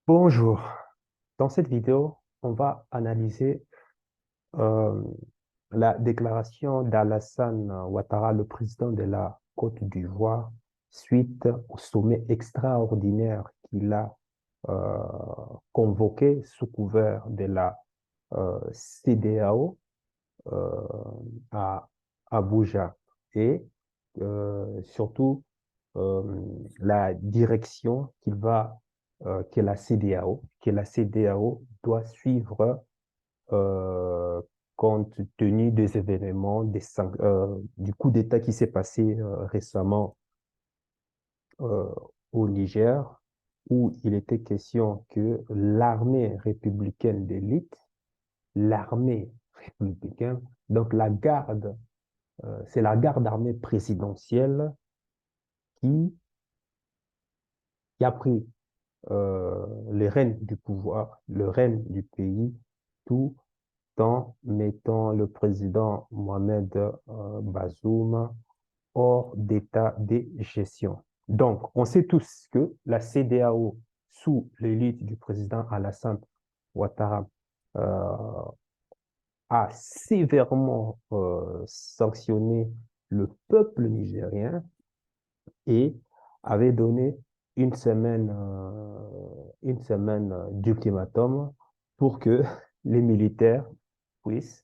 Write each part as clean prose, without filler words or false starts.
Bonjour. Dans cette vidéo, on va analyser euh, la déclaration d'Alassane Ouattara, le président de la Côte d'Ivoire, suite au sommet extraordinaire qu'il a euh, convoqué sous couvert de la CEDEAO euh, à Abuja et surtout euh, la direction que la CEDEAO doit suivre euh, compte tenu des événements, du coup d'État qui s'est passé récemment euh, au Niger, où il était question que l'armée républicaine d'élite, l'armée républicaine, donc c'est la garde armée présidentielle qui, qui a pris les rênes du pouvoir, le règne du pays, tout en mettant le président Mohamed Bazoum hors d'état de gestion. Donc, on sait tous que la CEDEAO, sous l'élite du président Alassane Ouattara, euh, a sévèrement sanctionné le peuple nigérien et avait donné une semaine d'ultimatum pour que les militaires puissent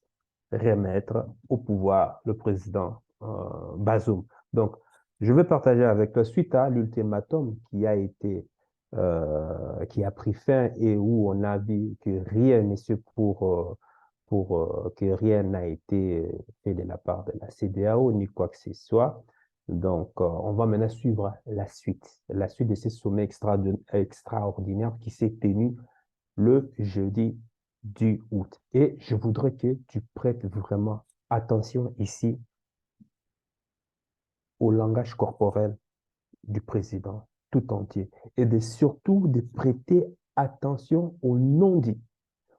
remettre au pouvoir le président Bazoum. Donc, je vais partager avec toi, suite à l'ultimatum qui a pris fin et où on a vu que rien n'est sûr que rien n'a été fait de la part de la CEDEAO ni quoi que ce soit. Donc, on va maintenant suivre la suite de ce sommet extraordinaire qui s'est tenu le jeudi du août. Et je voudrais que tu prêtes vraiment attention ici au langage corporel du président tout entier et surtout de prêter attention aux non-dits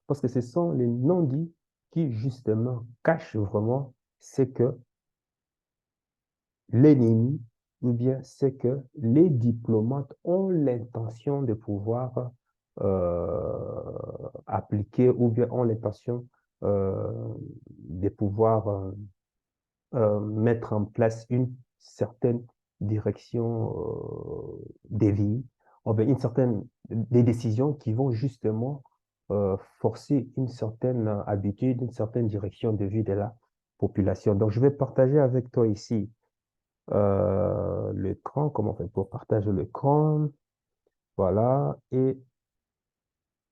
parce que ce sont les non-dits qui justement cachent vraiment ce que l'ennemi ou bien c'est que les diplomates ont l'intention de pouvoir appliquer ou bien ont l'intention de pouvoir mettre en place une certaine direction des vies, ou bien des décisions qui vont justement forcer une certaine habitude, une certaine direction de vie de la population. Donc, je vais partager avec toi ici l'écran, comment on fait pour partager l'écran, voilà, et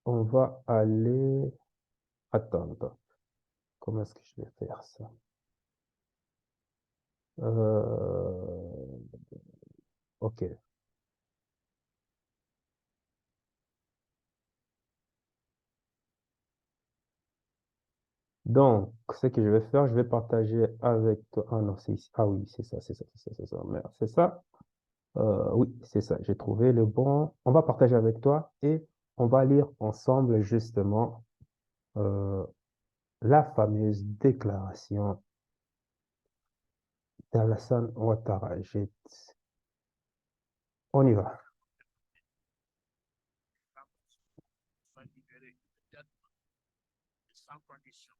on va aller, attendre, comment est-ce que je vais faire ça? Ok. Donc, ce que je vais faire, je vais partager avec toi. Ah non, c'est ici. Ah oui, c'est ça, c'est ça, c'est ça, c'est ça. Merde, c'est ça. Oui, c'est ça. J'ai trouvé le bon. On va partager avec toi et on va lire ensemble justement euh, la fameuse déclaration d'Alassane Ouattara. On y va. Soit libéré immédiatement et sans condition.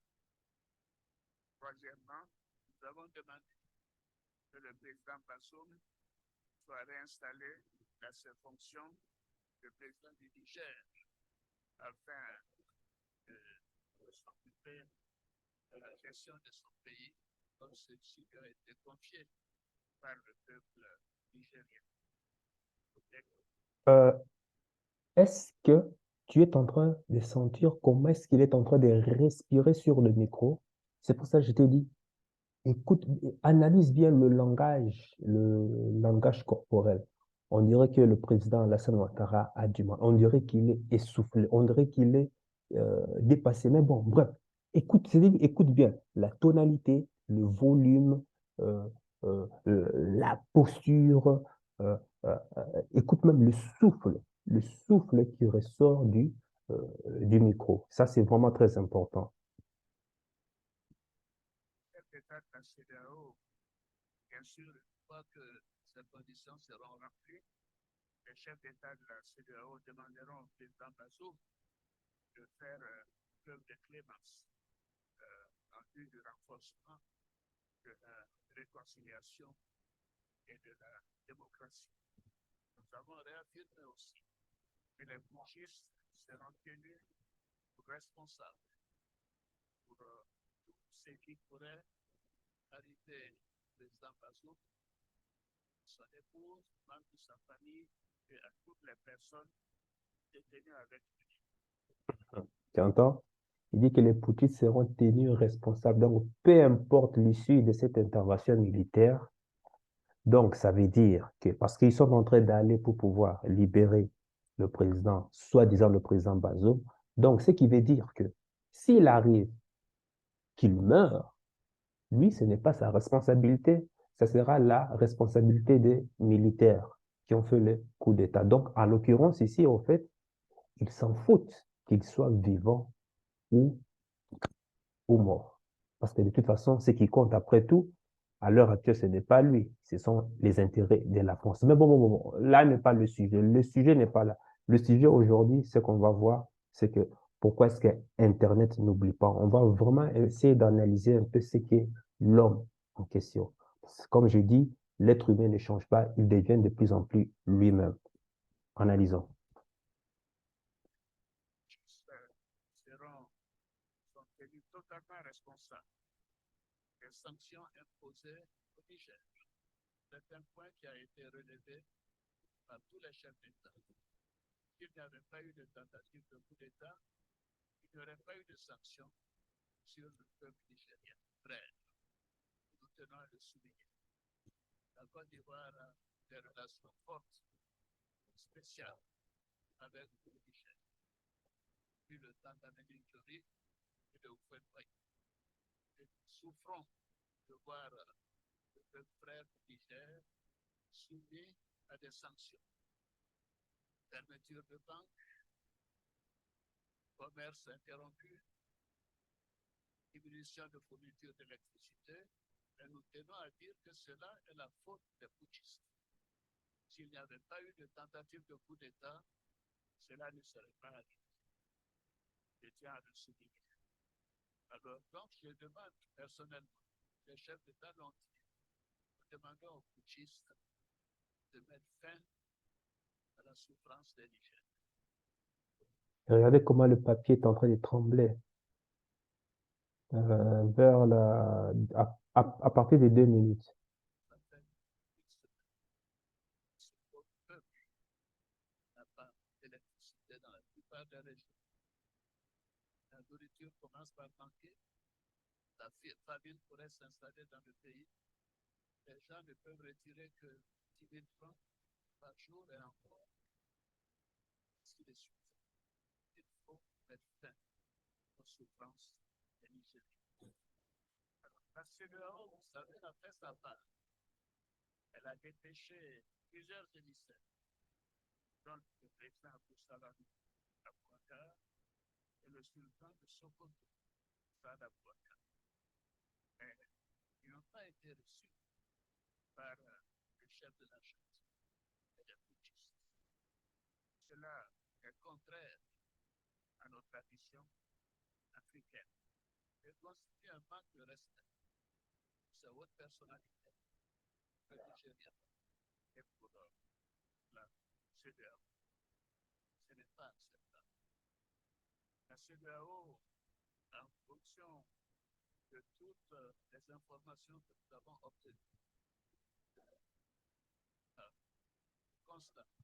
Troisièmement, nous avons demandé que le président Bazoum soit réinstallé dans ses fonctions de président du Niger afin de s'occuper de la gestion de son pays comme ceci a été confié par le peuple nigérien. Euh, Est-ce que tu es en train de sentir comment est-ce qu'il est en train de respirer sur le micro? C'est pour ça que je t'ai dit, écoute, analyse bien le langage corporel. On dirait que le président Alassane Ouattara a du mal. On dirait qu'il est essoufflé. On dirait qu'il est dépassé. Mais bon, bref, écoute bien la tonalité, le volume, euh, la posture. euh, Écoute même le souffle qui ressort du micro. Ça, c'est vraiment très important. Chef d'État de la CEDEAO, bien sûr, une fois que ces conditions seront remplies, les chefs d'État de la CEDEAO demanderont au président Bazoum de faire preuve de clémence en vue du renforcement de la réconciliation et de la démocratie. Nous avons réaffirmé aussi que les putschistes seront tenus responsables pour tout ce qui pourrait arriver au président Bazoum, son épouse, membres de sa famille et à toutes les personnes détenues avec lui. Tu entends? Il dit que les putschistes seront tenus responsables. Donc, peu importe l'issue de cette intervention militaire, donc ça veut dire que, parce qu'ils sont en train d'aller pour pouvoir libérer le président, soi-disant le président Bazoum, donc ce qui veut dire que s'il arrive qu'il meure, lui, ce n'est pas sa responsabilité, ce sera la responsabilité des militaires qui ont fait le coup d'État. Donc, en l'occurrence, ici, en fait, ils s'en foutent qu'il soit vivant ou, ou mort. Parce que de toute façon, ce qui compte après tout, à l'heure actuelle, ce n'est pas lui, ce sont les intérêts de la France. Mais bon, là n'est pas le sujet. Le sujet n'est pas là. Le sujet aujourd'hui, ce qu'on va voir, c'est que pourquoi est-ce que Internet n'oublie pas? On va vraiment essayer d'analyser un peu ce qu'est l'homme en question. Comme je dis, l'être humain ne change pas, il devient de plus en plus lui-même. Analysons. Sont tenus totalement responsables des sanctions imposées au Niger. C'est un point qui a été relevé par tous les chefs d'État. S'il n'y avait pas eu de tentative de coup d'État, il n'y aurait pas eu de sanctions sur le peuple nigérien. Bref, nous tenons à le souligner. La Côte d'Ivoire a des relations fortes, spéciales avec le Niger. Depuis le temps d'Amélie Jory et de Oufouet-Boy. Nous souffrons de voir le frère du Niger soumis à des sanctions. Fermeture de banques, commerce interrompu, diminution de fourniture d'électricité, et nous tenons à dire que cela est la faute des putschistes. S'il n'y avait pas eu de tentative de coup d'État, cela ne serait pas arrivé. Je tiens à le souligner. Alors, donc, je demande personnellement, les chefs d'État l'ont dit, nous demandons aux putschistes de mettre fin à la souffrance des Nigériens. Regardez comment le papier est en train de trembler. Vers à partir de 2 minutes. Ça fait une semaine. Ce peuple n'a pas d'électricité dans la plupart des régions. La nourriture commence par manquer. La famine pourrait s'installer dans le pays. Les gens ne peuvent retirer que 10 000 francs par jour et encore. Ainsi de suite. Il faut mettre fin aux souffrances des Nigériens. La CEDEAO, vous savez, a fait sa part. Elle a dépêché plusieurs émissaires, dont le président Abou Salam Abouakar et le sultan de Sokoto, Saad Abouakar. Mais ils n'ont pas été reçus par le chef de la junte et les putschistes. Cela est contraire à nos traditions africaines et constitue un manque de respect pour sa haute personnalité, le Nigérien, et pour la CEDEAO. Ce n'est pas acceptable. La CEDEAO, en fonction de toutes les informations que nous avons obtenues, constate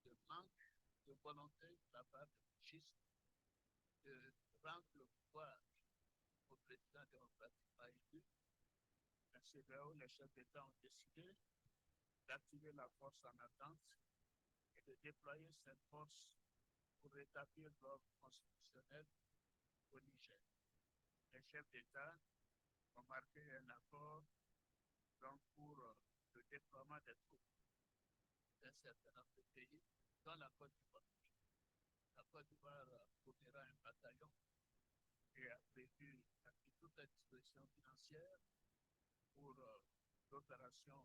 de manque de volonté de la part des putschistes de rendre le pouvoir au président démocratiquement élu. La CEDEAO, les chefs d'État ont décidé d'activer la force en attente et de déployer cette force pour rétablir l'ordre constitutionnel au Niger. Les chefs d'État ont marqué un accord donc pour le déploiement des troupes d'un certain nombre de pays, dans la Côte d'Ivoire. La Côte d'Ivoire fournira un bataillon et a prévu toutes les dispositions financières pour l'opération,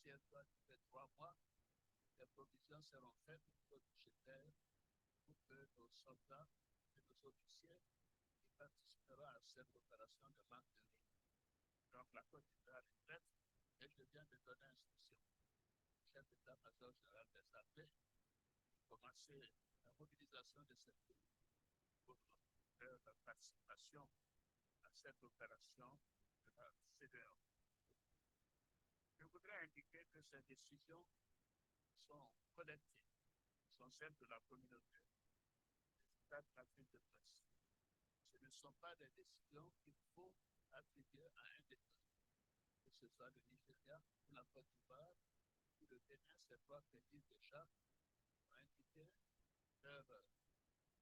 si elle doit durer 3 mois, des provisions seront faites au niveau budgétaire pour que nos soldats et nos officiers qui participeront à cette opération de vente de riz. Donc la Côte d'Ivoire est prête et je viens de donner instruction au chef d'état-major général des armées de commencer la mobilisation de cette troupes pour leur participation à cette opération de la CEDEAO. Je voudrais indiquer que ces décisions sont collectives, sont celles de la communauté, des États de l'Afrique de l'Ouest. Ce ne sont pas des décisions qu'il faut attribuer à un État, que ce soit le Nigeria ou la Côte d'Ivoire ou le Bénin. Ces trois pays déjà ont indiqué leur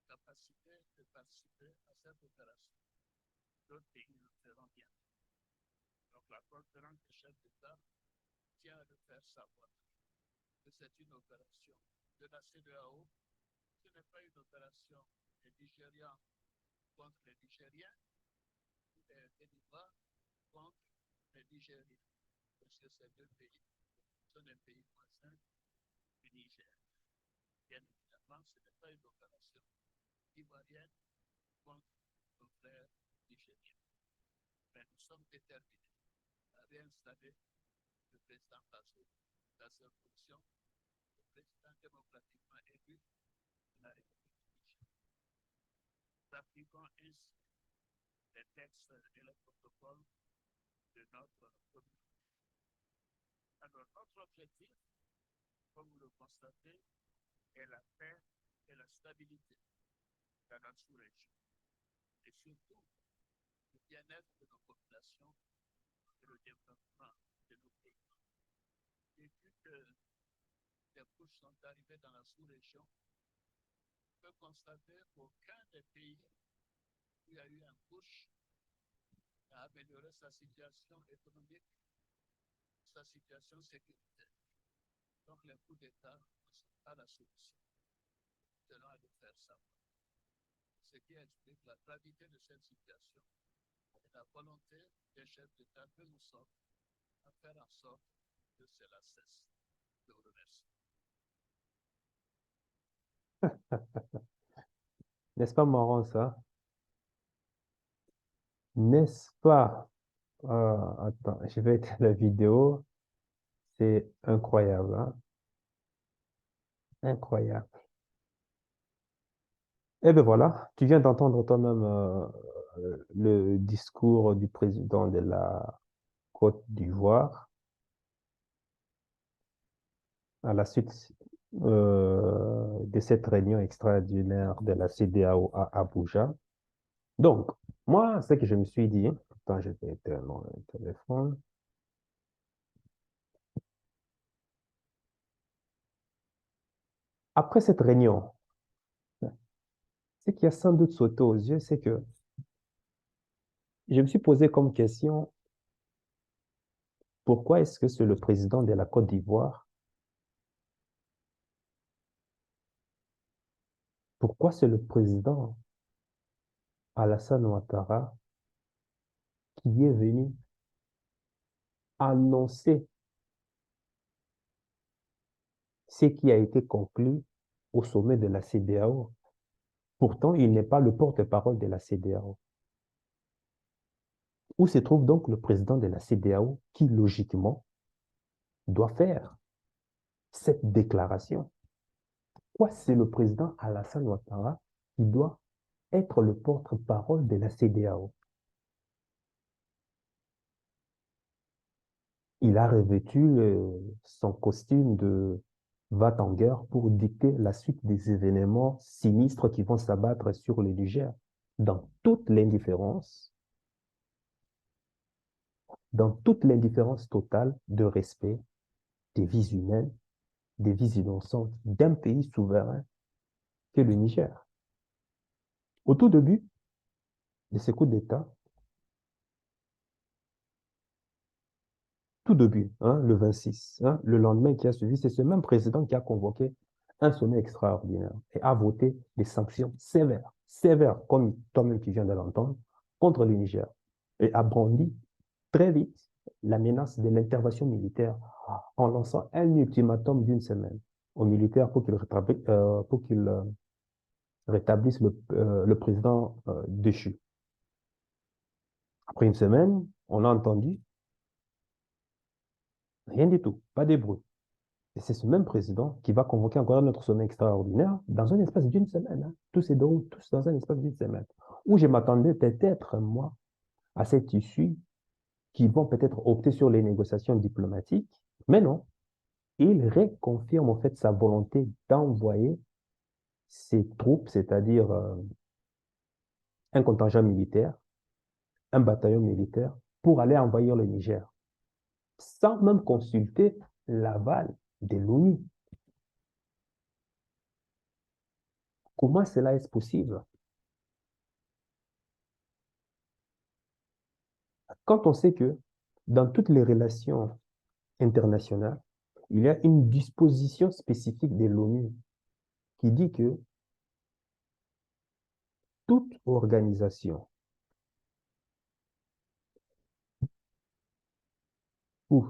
capacité de participer à cette opération. D'autres pays le feront bien. Donc la conférence des chefs d'État tient à le faire savoir que c'est une opération de la CEDEAO. Ce n'est pas une opération des Nigérians contre les Nigériens ou des Béninois contre les Nigériens, parce que ces deux pays sont des pays voisins du Niger. Bien évidemment, ce n'est pas une opération ivoirienne contre nos frères nigériens. Mais nous sommes déterminés à réinstaller le président Bazoum dans sa fonction de président démocratiquement élu de la République du Niger. Nous appliquons ainsi les textes et les protocoles de notre communauté. Alors, notre objectif, comme vous le constatez, est la paix et la stabilité dans notre sous-région. Et surtout, le bien-être de nos populations et le développement de nos pays. Depuis que les couches sont arrivées dans la sous-région, on peut constater qu'aucun des pays où il y a eu un push a amélioré sa situation économique, sa situation sécuritaire. Donc les coups d'État ne sont pas la solution. Nous tenons à le faire savoir. Ce qui explique la gravité de cette situation et la volonté des chefs d'État que nous sommes à faire en sorte que cela cesse. Je vous remercie. N'est-ce pas marrant ça? N'est-ce pas? Attends, je vais éteindre la vidéo. C'est incroyable, hein? Incroyable. Eh bien voilà, tu viens d'entendre toi-même le discours du président de la Côte d'Ivoire à la suite de cette réunion extraordinaire de la CEDEAO à Abuja. Donc, moi, ce que je me suis dit, attends, je vais éteindre le téléphone. Après cette réunion, ce qui a sans doute sauté aux yeux, c'est que je me suis posé comme question, pourquoi est-ce que c'est le président de la Côte d'Ivoire? Pourquoi c'est le président Alassane Ouattara qui est venu annoncer ce qui a été conclu au sommet de la CEDEAO? Pourtant, il n'est pas le porte-parole de la CEDEAO. Où se trouve donc le président de la CEDEAO qui, logiquement, doit faire cette déclaration? Pourquoi c'est le président Alassane Ouattara qui doit être le porte-parole de la CEDEAO? Il a revêtu son costume de va-t-en-guerre pour dicter la suite des événements sinistres qui vont s'abattre sur le Niger, dans toute l'indifférence, totale de respect des vies humaines, des vies innocentes d'un pays souverain que le Niger. Au tout début de ce coup d'État, tout début, hein, le 26, hein, le lendemain qui a suivi, c'est ce même président qui a convoqué un sommet extraordinaire et a voté des sanctions sévères, comme toi-même tu viens de l'entendre, contre le Niger, et a brandi très vite la menace de l'intervention militaire en lançant un ultimatum d'une semaine. aux militaires pour qu'ils rétablissent le président déchu. Après une semaine, on a entendu rien du tout, pas de bruit. Et c'est ce même président qui va convoquer encore un autre sommet extraordinaire dans un espace d'une semaine. Hein. Tout se déroule tous dans un espace d'une semaine. Où je m'attendais peut-être, moi, à cette issue qui vont peut-être opter sur les négociations diplomatiques. Mais non, il reconfirme en fait sa volonté d'envoyer ses troupes, c'est-à-dire un contingent militaire, un bataillon militaire, pour aller envahir le Niger, sans même consulter l'aval de l'ONU. Comment cela est possible? Quand on sait que dans toutes les relations internationales, il y a une disposition spécifique de l'ONU qui dit que toute organisation ou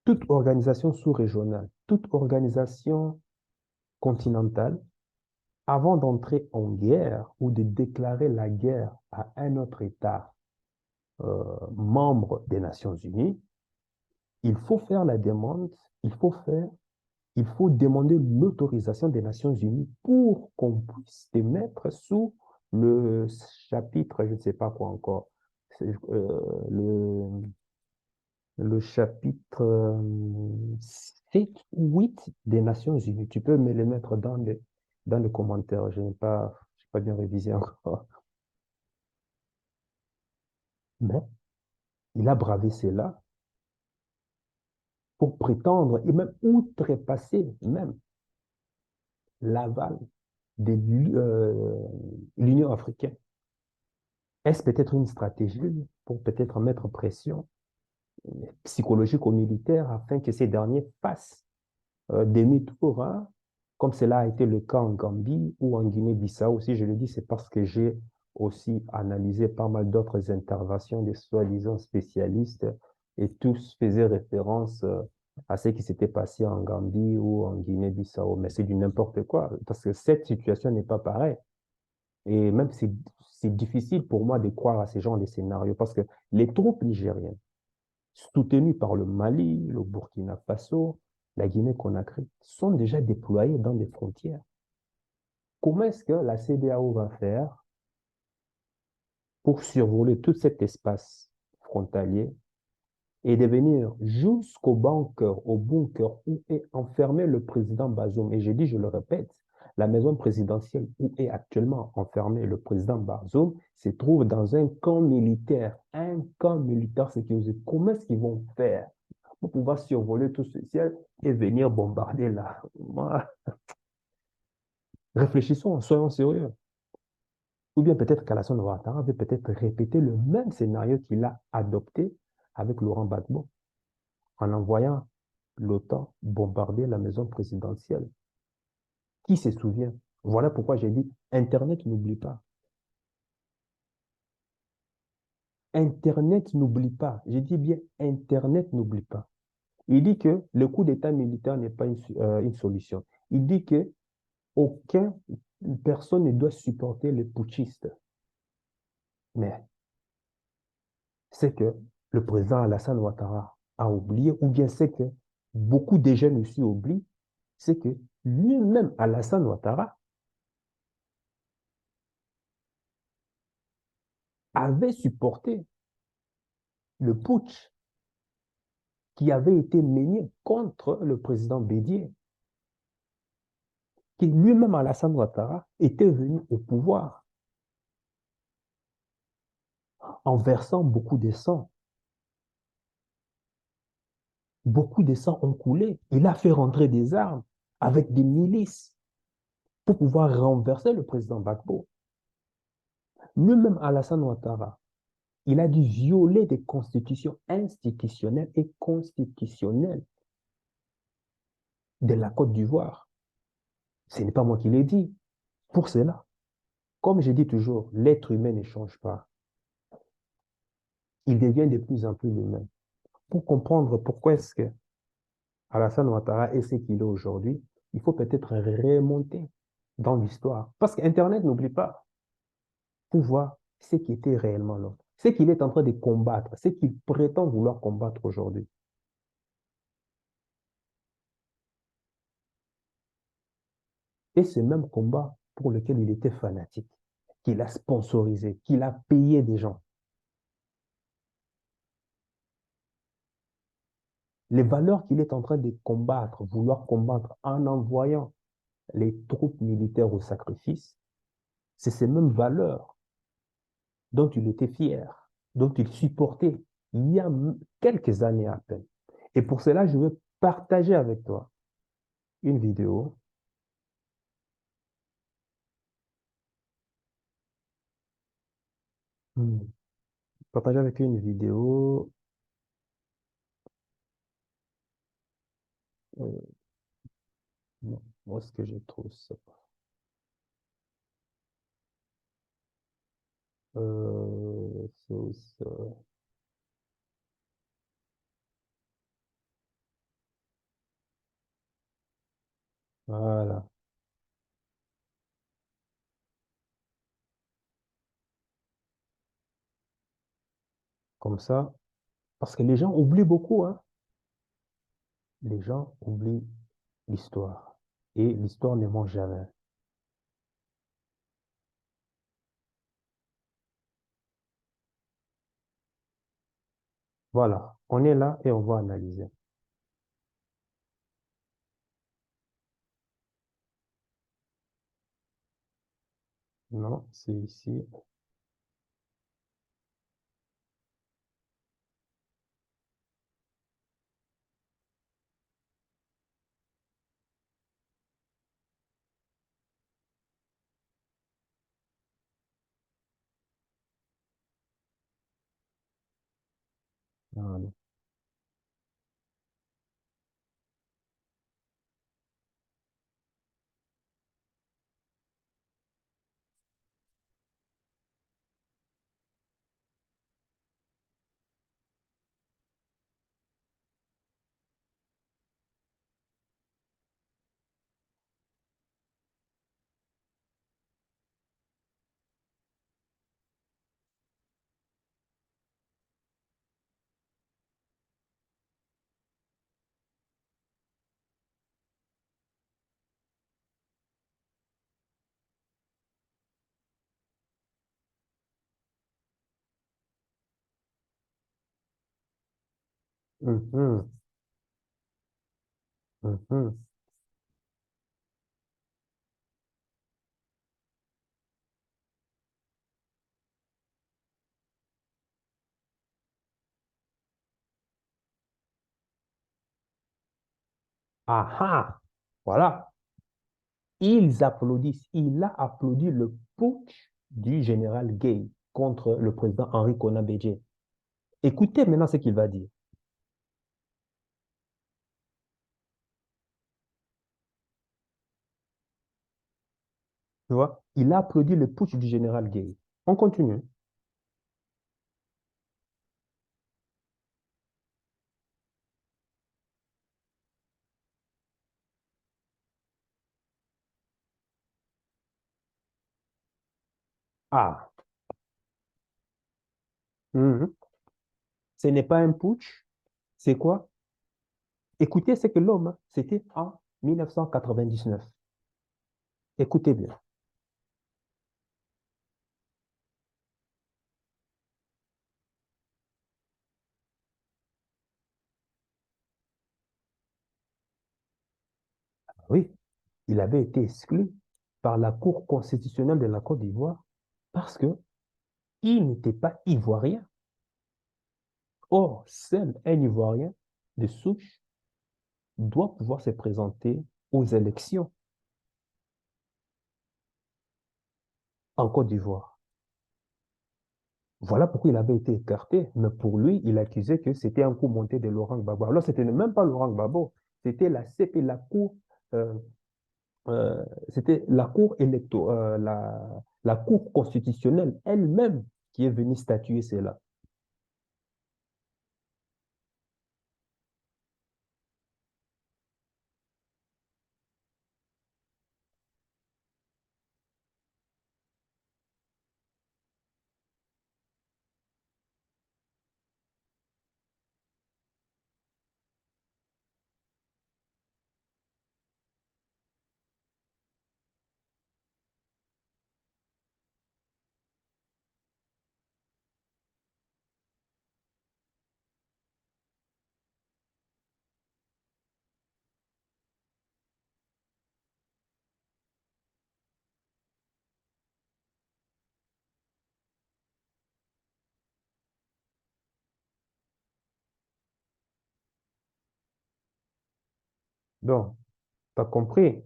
toute organisation sous-régionale, toute organisation continentale, avant d'entrer en guerre ou de déclarer la guerre à un autre État membre des Nations Unies, il faut faire la demande, il faut faire il faut demander l'autorisation des Nations Unies pour qu'on puisse te mettre sous le chapitre, je ne sais pas quoi encore, le, le chapitre 7 ou 8 des Nations Unies. Tu peux me les mettre dans les commentaires, je n'ai pas bien révisé encore. Mais il a bravé cela pour prétendre et même outrepasser même l'aval de l'Union africaine. Est-ce peut-être une stratégie pour peut-être mettre pression psychologique aux militaires afin que ces derniers fassent demi-tour, hein, comme cela a été le cas en Gambie ou en Guinée-Bissau? Si je le dis, c'est parce que j'ai aussi analysé pas mal d'autres interventions des soi-disant spécialistes et tous faisaient référence à ce qui s'était passé en Gambie ou en Guinée-Bissau. Mais c'est du n'importe quoi, parce que cette situation n'est pas pareille. Et même c'est difficile pour moi de croire à ces genres de scénarios parce que les troupes nigériennes, soutenues par le Mali, le Burkina Faso, la Guinée-Conakry, sont déjà déployées dans les frontières. Comment est-ce que la CEDEAO va faire pour survoler tout cet espace frontalier et de venir jusqu'au bunker, au bunker où est enfermé le président Bazoum? Et je dis, je le répète, la maison présidentielle où est actuellement enfermé le président Bazoum se trouve dans un camp militaire sécurisé. Comment est-ce qu'ils vont faire pour pouvoir survoler tout ce ciel et venir bombarder là? Moi, réfléchissons, soyons sérieux. Ou bien peut-être qu'Alassane Ouattara veut peut-être répéter le même scénario qu'il a adopté avec Laurent Gbagbo en envoyant l'OTAN bombarder la maison présidentielle. Qui se souvient? Voilà pourquoi j'ai dit, Internet n'oublie pas. Internet n'oublie pas. J'ai dit bien, Internet n'oublie pas. Il dit que le coup d'État militaire n'est pas une solution. Il dit que aucun personne ne doit supporter les putschistes. Mais c'est que le président Alassane Ouattara a oublié, ou bien c'est que beaucoup de jeunes aussi oublient, c'est que lui-même, Alassane Ouattara, avait supporté le putsch qui avait été mené contre le président Bédier, qui lui-même, Alassane Ouattara, était venu au pouvoir en versant beaucoup de sang. Beaucoup de sang ont coulé. Il a fait rentrer des armes avec des milices pour pouvoir renverser le président Gbagbo. Lui-même, Alassane Ouattara, il a dû violer des constitutions institutionnelles et constitutionnelles de la Côte d'Ivoire. Ce n'est pas moi qui l'ai dit. Pour cela, comme je dis toujours, l'être humain ne change pas. Il devient de plus en plus humain. Pour comprendre pourquoi est-ce que Alassane Ouattara est ce qu'il est aujourd'hui, il faut peut-être remonter dans l'histoire. Parce qu'Internet, n'oublie pas, pour voir ce qui était réellement là. Ce qu'il est en train de combattre, ce qu'il prétend vouloir combattre aujourd'hui. Et ce même combat pour lequel il était fanatique, qu'il a sponsorisé, qu'il a payé des gens. Les valeurs qu'il est en train de combattre, vouloir combattre en envoyant les troupes militaires au sacrifice, c'est ces mêmes valeurs dont il était fier, dont il supportait il y a quelques années à peine. Et pour cela, je veux partager avec toi une vidéo. Hmm. Partager avec toi une vidéo. Euh, non, où est-ce que je trouve ça? C'est où ça? Voilà, comme ça. Parce que les gens oublient beaucoup, hein. Les gens oublient l'histoire. Et l'histoire ne ment jamais. Voilà, on est là et on va analyser. Non, c'est ici. Voilà. Mhm, mhm. Ah ah, voilà. Ils applaudissent. Il a applaudi le putsch du général Gay contre le président Henri Konan Bédié. Écoutez maintenant ce qu'il va dire. Tu vois, il a applaudi le putsch du général Gay. On continue. Ah, mhm. Ce n'est pas un putsch. C'est quoi? Écoutez ce que l'homme, hein, c'était en 1999. Écoutez bien. Oui, il avait été exclu par la Cour constitutionnelle de la Côte d'Ivoire parce que il n'était pas ivoirien. Or, seul un Ivoirien de souche doit pouvoir se présenter aux élections en Côte d'Ivoire. Voilà pourquoi il avait été écarté. Mais pour lui, il accusait que c'était un coup monté de Laurent Gbagbo. Alors, c'était même pas Laurent Gbagbo, c'était la CP, la Cour, euh, c'était la Cour la Cour constitutionnelle elle-même qui est venue statuer cela. Donc, tu as compris,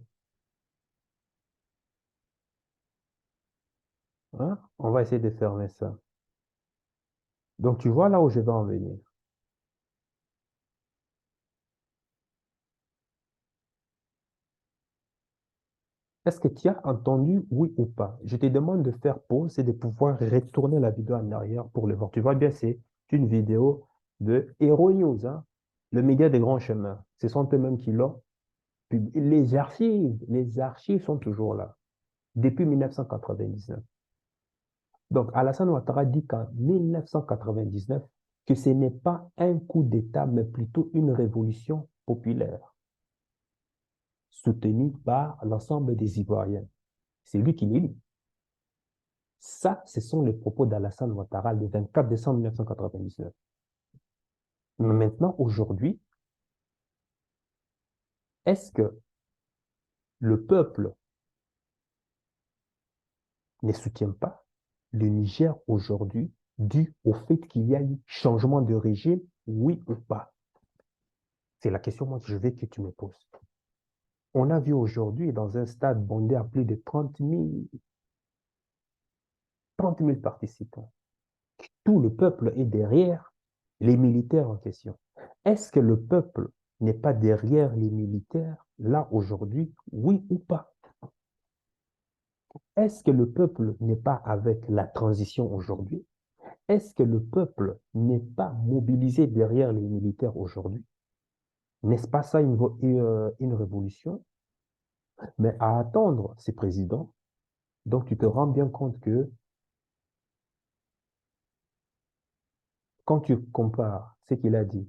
hein? On va essayer de fermer ça. Donc, tu vois là où je vais en venir. Est-ce que tu as entendu, oui ou pas? Je te demande de faire pause et de pouvoir retourner la vidéo en arrière pour le voir. Tu vois bien, c'est une vidéo de Hero News, hein, le média des grands chemins. Ce sont eux-mêmes qui l'ont publié. Les archives sont toujours là, depuis 1999. Donc, Alassane Ouattara dit qu'en 1999, que ce n'est pas un coup d'État, mais plutôt une révolution populaire, soutenue par l'ensemble des Ivoiriens. C'est lui qui l'a dit. Ça, ce sont les propos d'Alassane Ouattara le 24 décembre 1999. Mais maintenant, aujourd'hui, est-ce que le peuple ne soutient pas le Niger aujourd'hui dû au fait qu'il y a eu changement de régime, oui ou pas? C'est la question moi, que je veux que tu me poses. On a vu aujourd'hui dans un stade bondé à plus de 30 000 participants. Tout le peuple est derrière les militaires en question. Est-ce que le peuple n'est pas derrière les militaires là aujourd'hui, oui ou pas? Est-ce que le peuple n'est pas avec la transition aujourd'hui? Est-ce que le peuple n'est pas mobilisé derrière les militaires aujourd'hui? N'est-ce pas ça une révolution? Mais à attendre ces présidents, donc tu te rends bien compte que quand tu compares ce qu'il a dit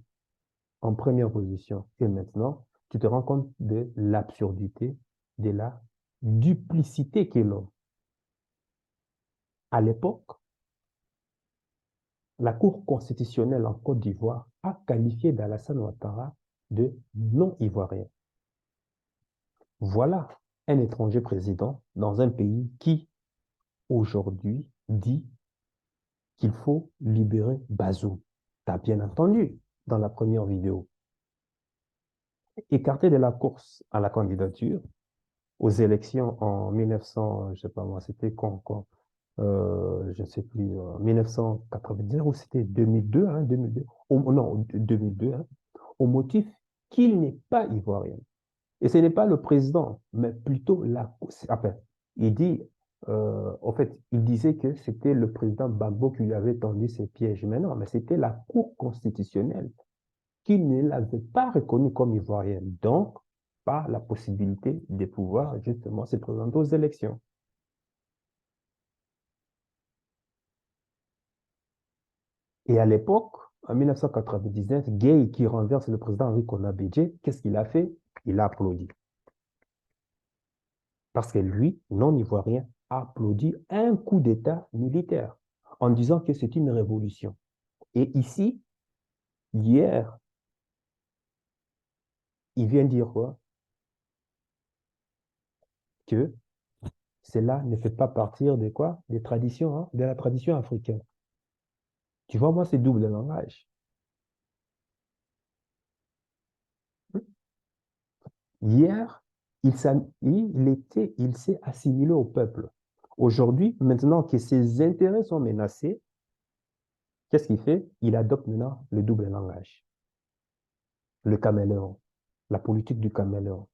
en première position et maintenant, tu te rends compte de l'absurdité, de la duplicité qu'est l'homme. À l'époque, la Cour constitutionnelle en Côte d'Ivoire a qualifié d'Alassane Ouattara de non-ivoirien. Voilà un étranger président dans un pays qui, aujourd'hui, dit qu'il faut libérer Bazoum. Tu as bien entendu dans la première vidéo. Écarté de la course à la candidature aux élections en 1900, je sais pas moi, c'était quand je ne sais plus, 1999 ou c'était 2002, hein, 2002, non, 2002, hein, au motif qu'il n'est pas ivoirien. Et ce n'est pas le président, mais plutôt enfin, il dit, en fait, il disait que c'était le président Gbagbo qui lui avait tendu ses pièges. Mais non, mais c'était la Cour constitutionnelle qui ne l'avait pas reconnu comme ivoirien. Donc, pas la possibilité de pouvoir justement se présenter aux élections. Et à l'époque, en 1999, Gay, qui renverse le président Henri Konan-Bédié, qu'est-ce qu'il a fait? Il a applaudi. Parce que lui, non-ivoirien, a applaudi un coup d'État militaire en disant que c'est une révolution. Et ici, hier, il vient dire quoi? Que cela ne fait pas partir de quoi? Des traditions, hein, de la tradition africaine. Tu vois, moi, c'est double langage. Hier, il s'est assimilé au peuple. Aujourd'hui, maintenant que ses intérêts sont menacés, qu'est-ce qu'il fait? Il adopte maintenant le double langage, le caméléon, la politique du caméléon.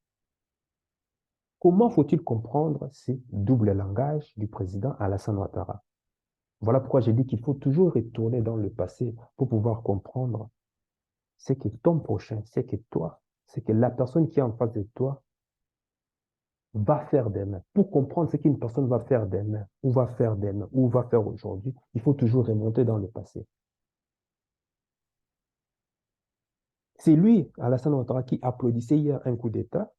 Comment faut-il comprendre ce double langage du président Alassane Ouattara? Voilà pourquoi j'ai dit qu'il faut toujours retourner dans le passé pour pouvoir comprendre ce que ton prochain, ce que toi, ce que la personne qui est en face de toi va faire demain. Pour comprendre ce qu'une personne va faire demain, ou va faire demain, ou va faire aujourd'hui, il faut toujours remonter dans le passé. C'est lui, Alassane Ouattara, qui applaudissait hier un coup d'État,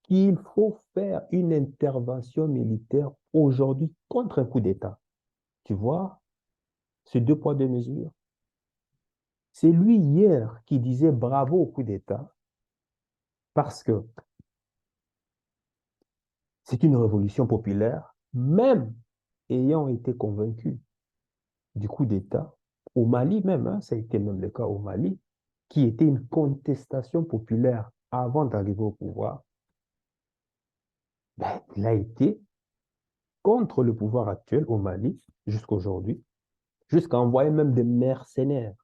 qu'il faut faire une intervention militaire aujourd'hui contre un coup d'État. Tu vois, ce deux poids, deux mesures. C'est lui hier qui disait bravo au coup d'État parce que c'est une révolution populaire, même ayant été convaincu du coup d'État, au Mali même, hein, ça a été même le cas au Mali, qui était une contestation populaire avant d'arriver au pouvoir, ben, il a été contre le pouvoir actuel au Mali jusqu'à aujourd'hui, jusqu'à envoyer même des mercenaires,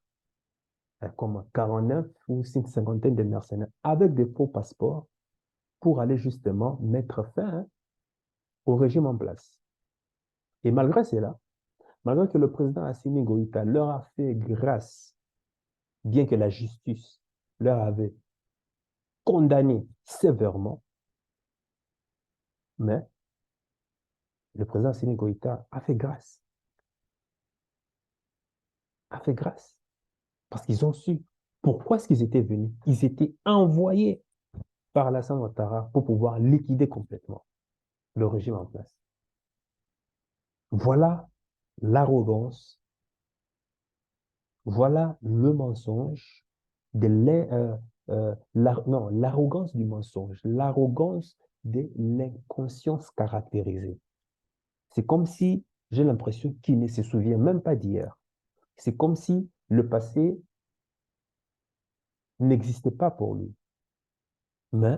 comme 49 ou une cinquantaine de mercenaires, avec des faux passeports pour aller justement mettre fin au régime en place. Et malgré cela, malgré que le président Assimi Goïta leur a fait grâce, bien que la justice leur avait condamné sévèrement, mais le président Assimi Goïta a fait grâce, a fait grâce, parce qu'ils ont su pourquoi est-ce qu'ils étaient venus. Ils étaient envoyés par Alassane Ouattara pour pouvoir liquider complètement le régime en place. Voilà l'arrogance, voilà le mensonge, non, l'arrogance du mensonge, l'arrogance de l'inconscience caractérisée. C'est comme si j'ai l'impression qu'il ne se souvient même pas d'hier. C'est comme si le passé n'existait pas pour lui. Mais,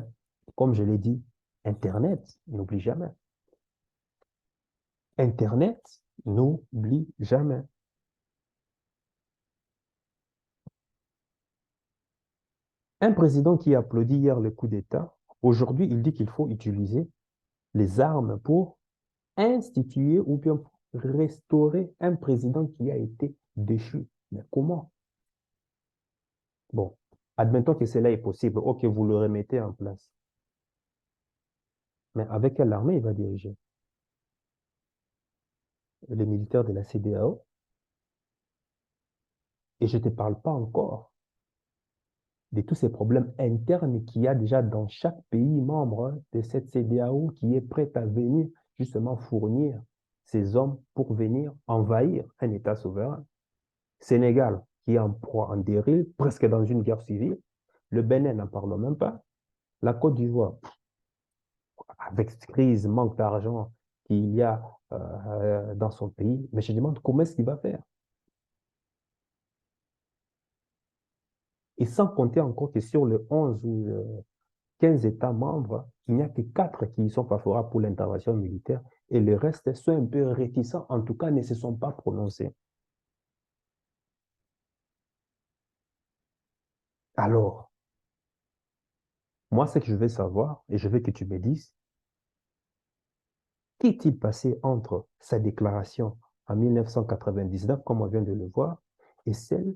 comme je l'ai dit, Internet n'oublie jamais. Internet n'oublie jamais. Un président qui applaudit hier le coup d'État, aujourd'hui, il dit qu'il faut utiliser les armes pour instituer ou bien pour restaurer un président qui a été déchu. Mais comment? Bon, admettons que cela est possible. Ok, vous le remettez en place. Mais avec quelle armée il va diriger? Les militaires de la CEDEAO? Et je ne te parle pas encore de tous ces problèmes internes qu'il y a déjà dans chaque pays membre de cette CEDEAO qui est prête à venir justement fournir ces hommes pour venir envahir un État souverain. Sénégal, qui est en proie, en dérive, presque dans une guerre civile. Le Bénin, n'en parlons même pas. La Côte d'Ivoire, avec crise, manque d'argent qu'il y a dans son pays. Mais je demande comment est-ce qu'il va faire? Et sans compter encore que sur le 11 ou 15 États membres, il n'y a que 4 qui ne sont pas favorables pour l'intervention militaire et le reste sont un peu réticents, en tout cas ne se sont pas prononcés. Alors, moi, ce que je veux savoir, et je veux que tu me dises, qu'est-il passé entre sa déclaration en 1999, comme on vient de le voir, et celle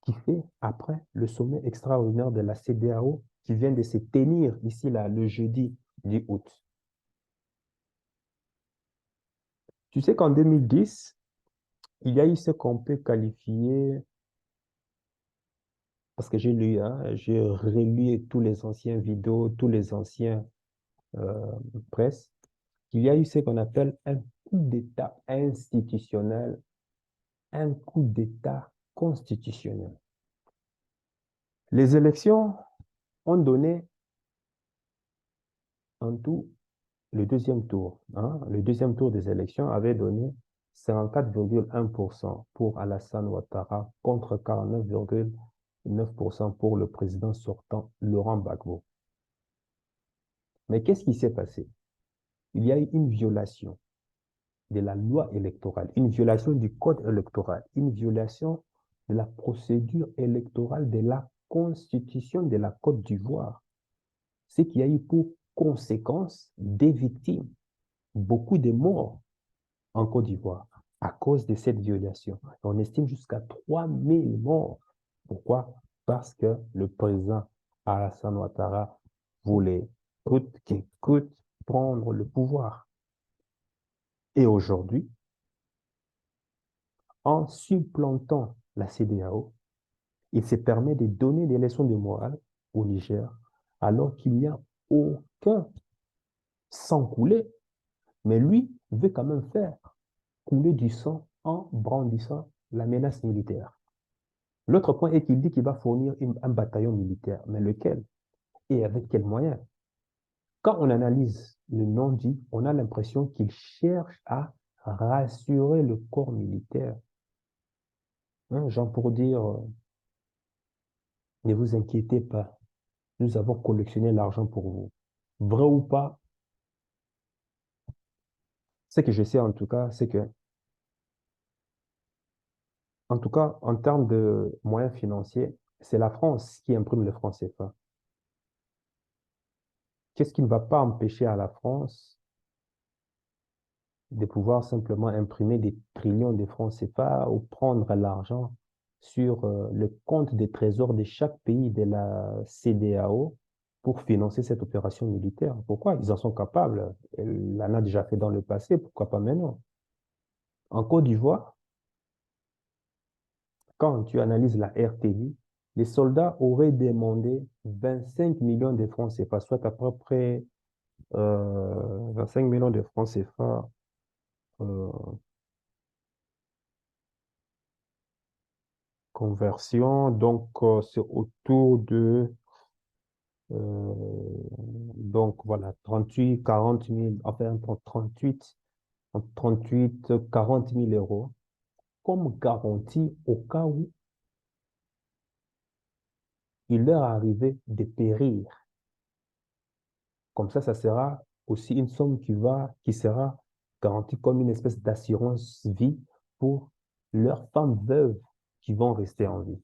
qui fait après le sommet extraordinaire de la CEDEAO qui vient de se tenir ici, là, le jeudi 10 août? Tu sais qu'en 2010, il y a eu ce qu'on peut qualifier, parce que j'ai lu, hein, j'ai relu tous les anciens vidéos, tous les anciens euh, presse, il y a eu ce qu'on appelle un coup d'État institutionnel, un coup d'État constitutionnel. Les élections ont donné en tout le deuxième tour. Hein. Le deuxième tour des élections avait donné 54,1% pour Alassane Ouattara contre 49,9% pour le président sortant Laurent Gbagbo. Mais qu'est-ce qui s'est passé? Il y a eu une violation de la loi électorale, une violation du code électoral, une violation de la procédure électorale de la Constitution de la Côte d'Ivoire, ce qui a eu pour conséquence des victimes, beaucoup de morts en Côte d'Ivoire à cause de cette violation. On estime jusqu'à 3000 morts. Pourquoi? Parce que le président Alassane Ouattara voulait coûte que coûte prendre le pouvoir. Et aujourd'hui, en supplantant la CEDEAO, il se permet de donner des leçons de morale au Niger, alors qu'il n'y a aucun sang coulé. Mais lui veut quand même faire couler du sang en brandissant la menace militaire. L'autre point est qu'il dit qu'il va fournir un bataillon militaire. Mais lequel? Et avec quels moyens? Quand on analyse le non-dit, on a l'impression qu'il cherche à rassurer le corps militaire. Hein, genre pour dire, ne vous inquiétez pas, Nous avons collectionné l'argent pour vous. Vrai ou pas, ce que je sais en tout cas, c'est que, en tout cas, en termes de moyens financiers, c'est la France qui imprime le franc CFA. Qu'est-ce qui ne va pas empêcher à la France de pouvoir simplement imprimer des trillions de francs CFA ou prendre l'argent sur le compte des trésors de chaque pays de la CEDEAO pour financer cette opération militaire? Pourquoi? Ils en sont capables. Elle en a déjà fait dans le passé, pourquoi pas maintenant? En Côte d'Ivoire, quand tu analyses la RTI, les soldats auraient demandé 25 millions de francs CFA, soit à peu près 25 millions de francs CFA, euh, conversion. Donc, c'est autour de, donc voilà, 38, 40 000, enfin, entre 38, 40 000 euros comme garantie au cas où il leur arrivait de périr. Comme ça sera aussi une somme qui sera garantie comme une espèce d'assurance vie pour leurs femmes veuves qui vont rester en vie.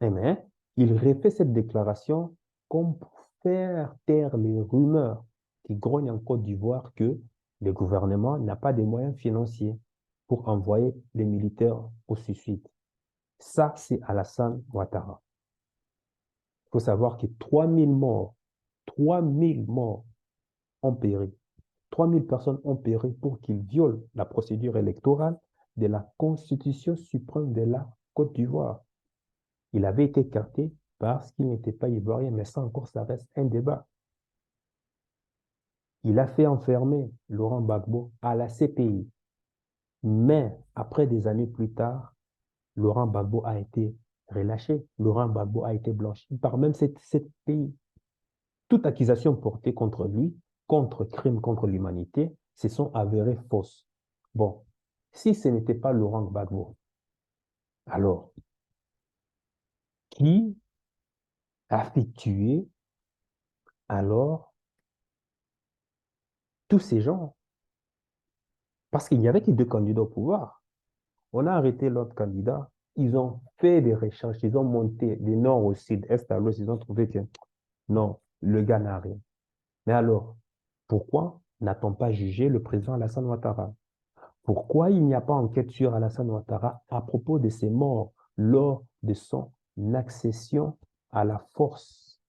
Mais il refait cette déclaration comme pour faire taire les rumeurs qui grognent en Côte d'Ivoire que le gouvernement n'a pas de moyens financiers pour envoyer les militaires au suicide. Ça, c'est Alassane Ouattara. Il faut savoir que 3000 morts ont péri. 3000 personnes ont péri pour qu'il viole la procédure électorale de la Constitution suprême de la Côte d'Ivoire. Il avait été écarté parce qu'il n'était pas ivoirien, mais ça encore, ça reste un débat. Il a fait enfermer Laurent Gbagbo à la CPI. Mais après des années plus tard, Laurent Gbagbo a été relâché. Laurent Gbagbo a été blanchi par même cette CPI. Toute accusation portée contre lui, contre crime contre l'humanité, se sont avérées fausses. Bon, si ce n'était pas Laurent Gbagbo, alors qui a fait tuer alors tous ces gens? Parce qu'il n'y avait que deux candidats au pouvoir. On a arrêté l'autre candidat. Ils ont fait des recherches, ils ont monté du nord au sud, est à l'ouest, ils ont trouvé que non, le gars n'a rien. Mais alors, pourquoi n'a-t-on pas jugé le président Alassane Ouattara? Pourquoi il n'y a pas enquête sur Alassane Ouattara à propos de ses morts lors de son accession à la force,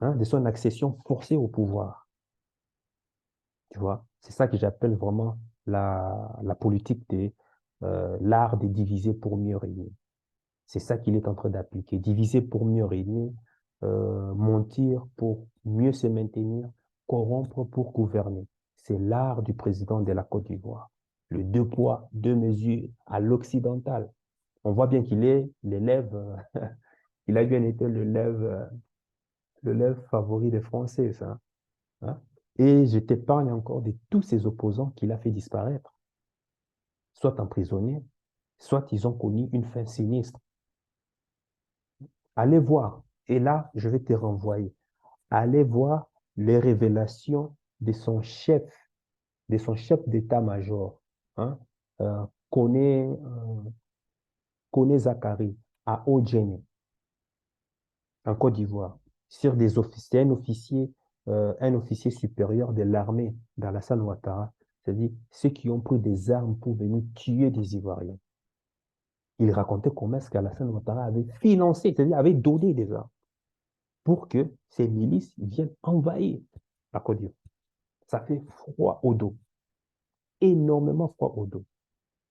hein, de son accession forcée au pouvoir? Tu vois, c'est ça que j'appelle vraiment la politique de l'art de diviser pour mieux régner. C'est ça qu'il est en train d'appliquer. Diviser pour mieux régner, mentir pour mieux se maintenir, corrompre pour gouverner. C'est l'art du président de la Côte d'Ivoire. Le deux poids, deux mesures à l'occidental. On voit bien qu'il est l'élève, il a bien été l'élève favori des Français, ça. Hein. Et je t'épargne encore de tous ces opposants qu'il a fait disparaître, soit emprisonnés, soit ils ont connu une fin sinistre. Allez voir. Et là, je vais te renvoyer. Allez voir les révélations de son chef d'état-major, hein, euh, Koné, Koné Zakari, à Odjene, en Côte d'Ivoire, sur des officiers, un officier supérieur de l'armée d'Alassane Ouattara, c'est-à-dire ceux qui ont pris des armes pour venir tuer des Ivoiriens. Il racontait comment est-ce qu'Alassane Ouattara avait financé, c'est-à-dire avait donné des armes pour que ces milices viennent envahir la Côte d'Ivoire. Ça fait froid au dos, énormément froid au dos,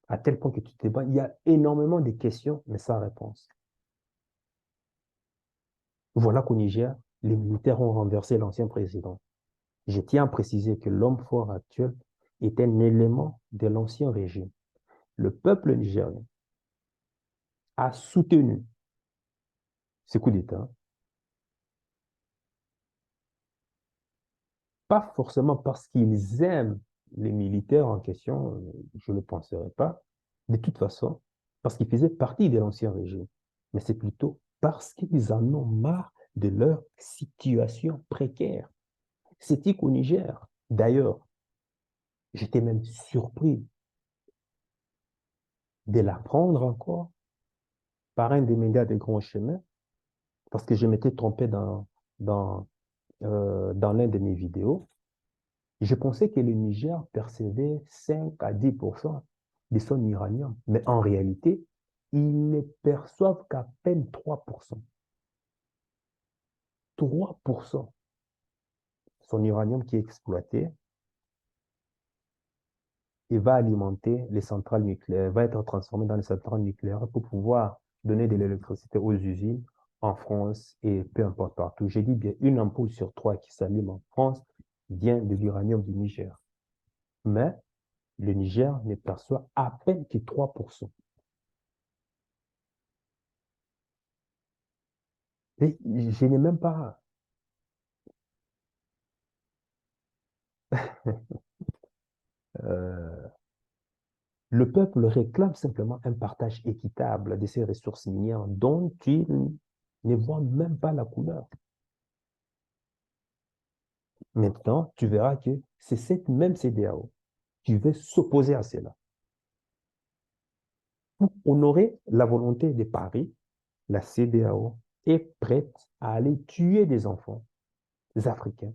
à tel point que tu te débats, il y a énormément de questions, mais sans réponse. Voilà qu'au Niger, les militaires ont renversé l'ancien président. Je tiens à préciser que l'homme fort actuel est un élément de l'ancien régime. Le peuple nigérien a soutenu ce coup d'État, pas forcément parce qu'ils aiment les militaires en question, je ne penserais pas, de toute façon, parce qu'ils faisaient partie de l'ancien régime, mais c'est plutôt parce qu'ils en ont marre de leur situation précaire. C'était qu'au Niger. D'ailleurs, j'étais même surpris de l'apprendre encore par un des médias de grands chemins, parce que je m'étais trompé dans, dans l'un de mes vidéos. Je pensais que le Niger percevait 5 à 10% de son uranium, mais en réalité, ils ne perçoivent qu'à peine 3%. 3%. Son uranium qui est exploité et va alimenter les centrales nucléaires, va être transformé dans les centrales nucléaires pour pouvoir donner de l'électricité aux usines en France et peu importe partout. J'ai dit bien, une ampoule sur 3 qui s'allume en France vient de l'uranium du Niger. Mais le Niger ne perçoit à peine que 3%. Et je n'ai même pas... Euh, le peuple réclame simplement un partage équitable de ces ressources minières dont il ne voit même pas la couleur. Maintenant, tu verras que c'est cette même CEDEAO qui veut s'opposer à cela. Pour honorer la volonté de Paris, la CEDEAO est prête à aller tuer des enfants africains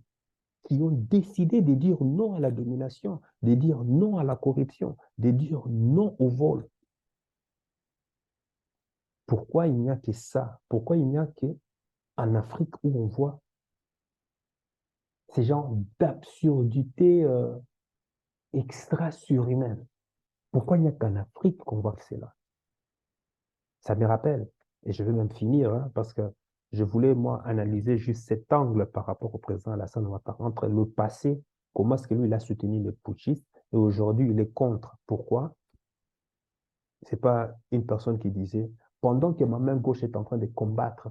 qui ont décidé de dire non à la domination, de dire non à la corruption, de dire non au vol. Pourquoi il n'y a que ça? Pourquoi il n'y a qu'en Afrique où on voit ces genres d'absurdité extra-surhumaine? Pourquoi il n'y a qu'en Afrique qu'on voit cela? Ça me rappelle, et je vais même finir, hein, parce que je voulais, moi, analyser juste cet angle par rapport au président Alassane Ouattara, entre le passé, comment est-ce que lui, il a soutenu les putschistes, et aujourd'hui, il est contre. Pourquoi? C'est pas une personne qui disait, pendant que ma main gauche est en train de combattre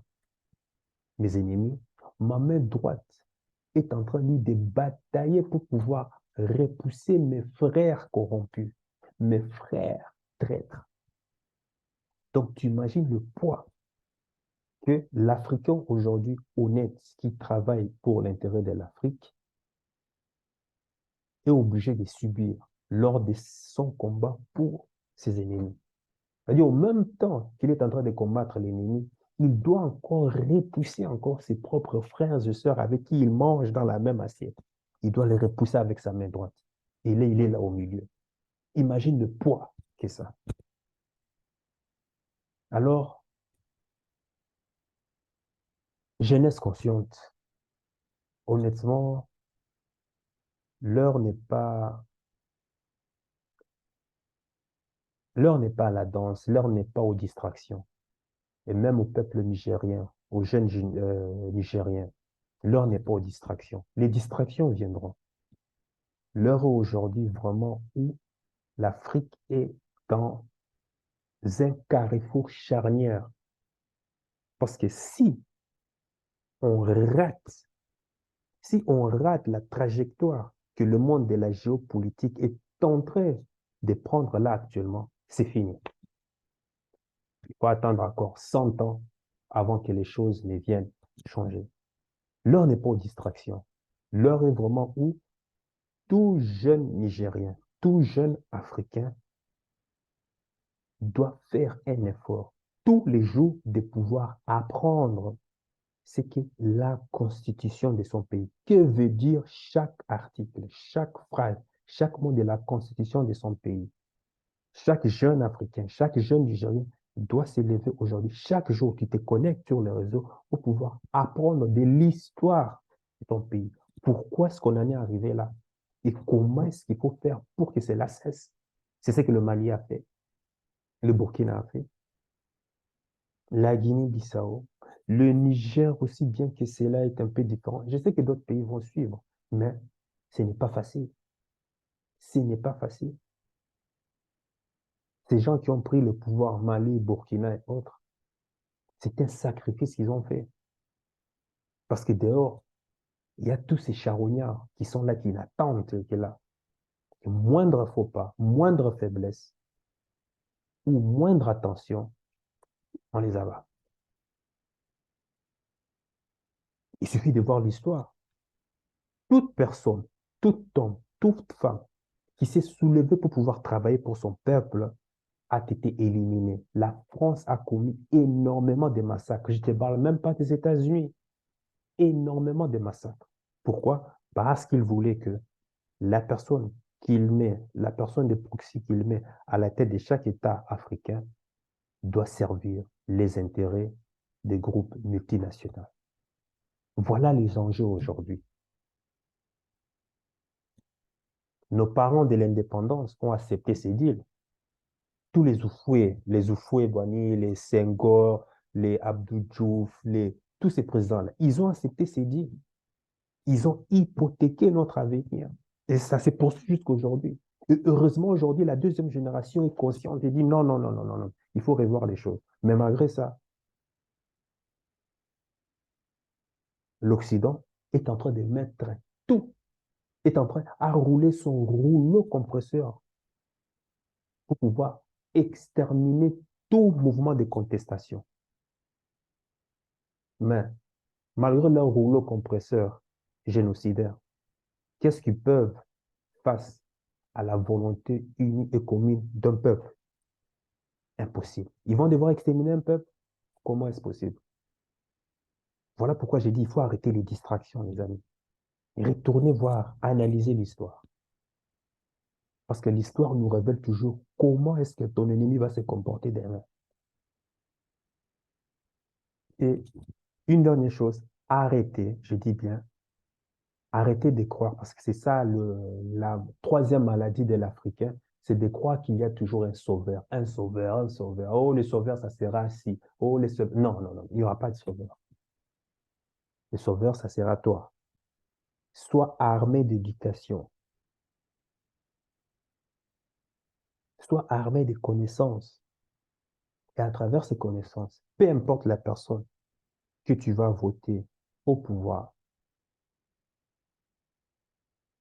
mes ennemis, ma main droite est en train, lui, de batailler pour pouvoir repousser mes frères corrompus, mes frères traîtres. Donc, tu imagines le poids que l'Africain aujourd'hui honnête qui travaille pour l'intérêt de l'Afrique est obligé de subir lors de son combat pour ses ennemis. C'est-à-dire, au même temps qu'il est en train de combattre l'ennemi, il doit encore repousser encore ses propres frères et sœurs avec qui il mange dans la même assiette. Il doit les repousser avec sa main droite. Et là, il est là au milieu. Imagine le poids que ça. Alors, jeunesse consciente, honnêtement, l'heure n'est pas L'heure n'est pas à la danse, l'heure n'est pas aux distractions. Et même au peuple nigérien, aux jeunes Nigériens, l'heure n'est pas aux distractions. Les distractions viendront. L'heure est aujourd'hui vraiment où l'Afrique est dans un carrefour charnière. Parce que on rate, si on rate la trajectoire que le monde de la géopolitique est en train de prendre là actuellement, c'est fini. Il faut attendre encore 100 ans avant que les choses ne viennent changer. L'heure n'est pas aux distractions. L'heure est vraiment où tout jeune Nigérien, tout jeune Africain doit faire un effort tous les jours de pouvoir apprendre ce qu'est la constitution de son pays. Que veut dire chaque article, chaque phrase, chaque mot de la constitution de son pays. Chaque jeune Africain, chaque jeune Nigérien doit s'élever aujourd'hui. Chaque jour, tu te connectes sur les réseaux pour pouvoir apprendre de l'histoire de ton pays. Pourquoi est-ce qu'on en est arrivé là? Et comment est-ce qu'il faut faire pour que cela cesse? C'est ce que le Mali a fait, le Burkina a fait, la Guinée-Bissau, le Niger aussi, bien que cela est un peu différent. Je sais que d'autres pays vont suivre, mais ce n'est pas facile. Ce n'est pas facile. Ces gens qui ont pris le pouvoir, Mali, Burkina et autres, c'est un sacrifice qu'ils ont fait. Parce que dehors, il y a tous ces charognards qui sont là, qui n'attendent que là. Et moindre faux pas, moindre faiblesse ou moindre attention, on les abat. Il suffit de voir l'histoire. Toute personne, tout homme, toute femme qui s'est soulevé pour pouvoir travailler pour son peuple a été éliminé. La France a commis énormément de massacres. Je ne te parle même pas des États-Unis. Énormément de massacres. Pourquoi? Parce qu'il voulait que la personne qu'il met, la personne de proxy qu'il met à la tête de chaque État africain doit servir les intérêts des groupes multinationaux. Voilà les enjeux aujourd'hui. Nos parents de l'indépendance ont accepté ces deals. Tous les Houphouët-Boigny, les Senghor, les Abdou Diouf, tous ces présidents-là, ils ont accepté ces deals. Ils ont hypothéqué notre avenir. Et ça s'est poursuivi jusqu'à aujourd'hui. Et heureusement, aujourd'hui, la deuxième génération est consciente et dit non, non, non, non, non, non, il faut revoir les choses. Mais malgré ça, l'Occident est en train de mettre tout, est en train à rouler son rouleau compresseur pour pouvoir exterminer tout mouvement de contestation. Mais malgré leur rouleau compresseur génocidaire, qu'est-ce qu'ils peuvent face à la volonté unie et commune d'un peuple? Impossible. Ils vont devoir exterminer un peuple? Comment est-ce possible? Voilà pourquoi j'ai dit il faut arrêter les distractions, les amis. Et retourner voir, analyser l'histoire. Parce que l'histoire nous révèle toujours comment est-ce que ton ennemi va se comporter demain. Et une dernière chose, arrêtez, je dis bien, arrêtez de croire, parce que c'est ça la troisième maladie de l'Africain, c'est de croire qu'il y a toujours un sauveur, un sauveur, un sauveur. Oh, le sauveur, ça sera si. Oh, les sauveurs. Non, non, non, il n'y aura pas de sauveur. Le sauveur, ça sera toi. Sois armé d'éducation. Sois armé de connaissances. Et à travers ces connaissances, peu importe la personne que tu vas voter au pouvoir,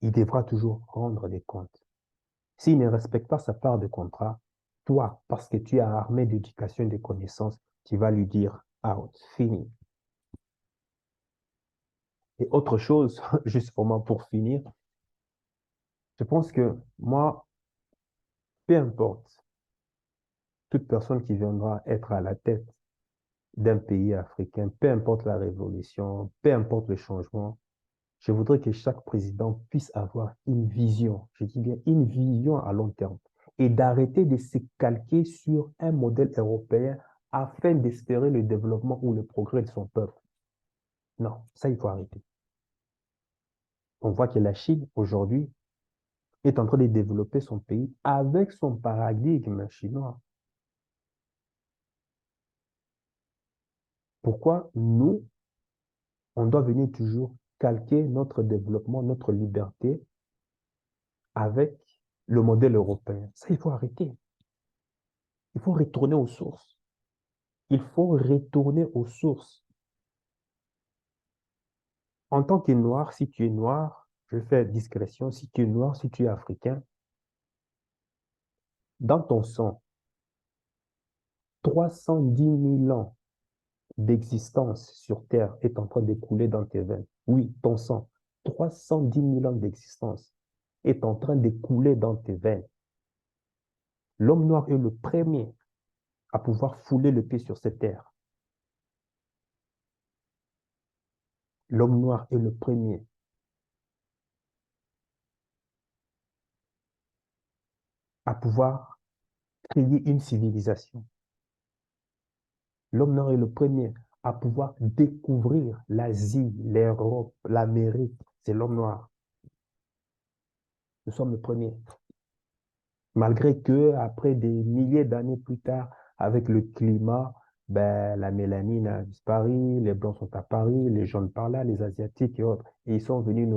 il devra toujours rendre des comptes. S'il ne respecte pas sa part de contrat, toi, parce que tu es armé d'éducation et de connaissances, tu vas lui dire out, fini. Et autre chose, juste vraiment pour finir, je pense que moi, peu importe toute personne qui viendra être à la tête d'un pays africain, peu importe la révolution, peu importe le changement, je voudrais que chaque président puisse avoir une vision, je dis bien une vision à long terme, et d'arrêter de se calquer sur un modèle européen afin d'espérer le développement ou le progrès de son peuple. Non, ça, il faut arrêter. On voit que la Chine, aujourd'hui, est en train de développer son pays avec son paradigme chinois. Pourquoi nous, on doit venir toujours calquer notre développement, notre liberté avec le modèle européen? Ça, il faut arrêter. Il faut retourner aux sources. Il faut retourner aux sources. En tant que noir, si tu es noir, je vais faire discrétion, si tu es noir, si tu es africain, dans ton sang, 310 000 ans d'existence sur Terre est en train de couler dans tes veines. Oui, ton sang, 310 000 ans d'existence est en train de couler dans tes veines. L'homme noir est le premier à pouvoir fouler le pied sur cette terre. L'homme noir est le premier à pouvoir créer une civilisation. L'homme noir est le premier à pouvoir découvrir l'Asie, l'Europe, l'Amérique. C'est l'homme noir. Nous sommes le premier. Malgré que, après des milliers d'années plus tard, avec le climat, ben, la mélanine a disparu, les blancs sont apparus, les jaunes par là, les asiatiques et autres. Et ils sont venus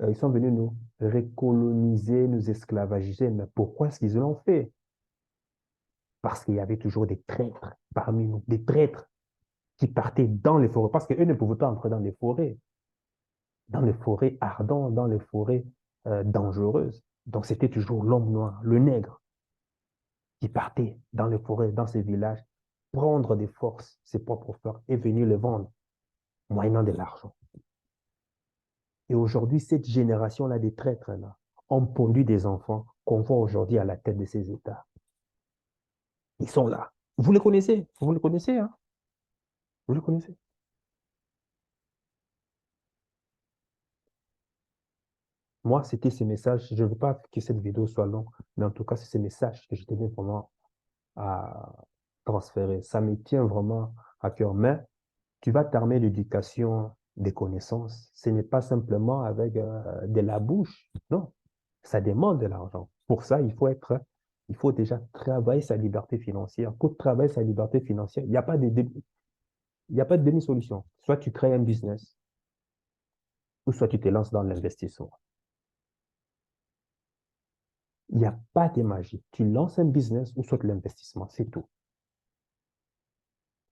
ils sont venus nous recoloniser, nous esclavagiser. Mais pourquoi est-ce qu'ils l'ont fait? Parce qu'il y avait toujours des traîtres parmi nous, des traîtres qui partaient dans les forêts, parce qu'eux ne pouvaient pas entrer dans les forêts ardentes, dans les forêts dangereuses. Donc c'était toujours l'homme noir, le nègre, qui partait dans les forêts, dans ces villages, prendre des forces, ses propres forces, et venir les vendre. moyennant de l'argent. Et aujourd'hui, cette génération-là des traîtres-là ont pondu des enfants qu'on voit aujourd'hui à la tête de ces États. Ils sont là. Vous les connaissez, hein? Vous les connaissez. Moi, c'était ces messages. Je ne veux pas que cette vidéo soit longue, mais en tout cas, c'est ces messages que je tenais vraiment à transférer. Ça me tient vraiment à cœur. Mais tu vas t'armer d'éducation, des connaissances. Ce n'est pas simplement avec de la bouche. Non, ça demande de l'argent. Pour ça, il faut déjà travailler sa liberté financière. Pour travailler sa liberté financière, il n'y a pas de demi-solution. Soit tu crées un business, ou soit tu te lances dans l'investissement. Il n'y a pas de magie. Tu lances un business ou soit l'investissement, c'est tout.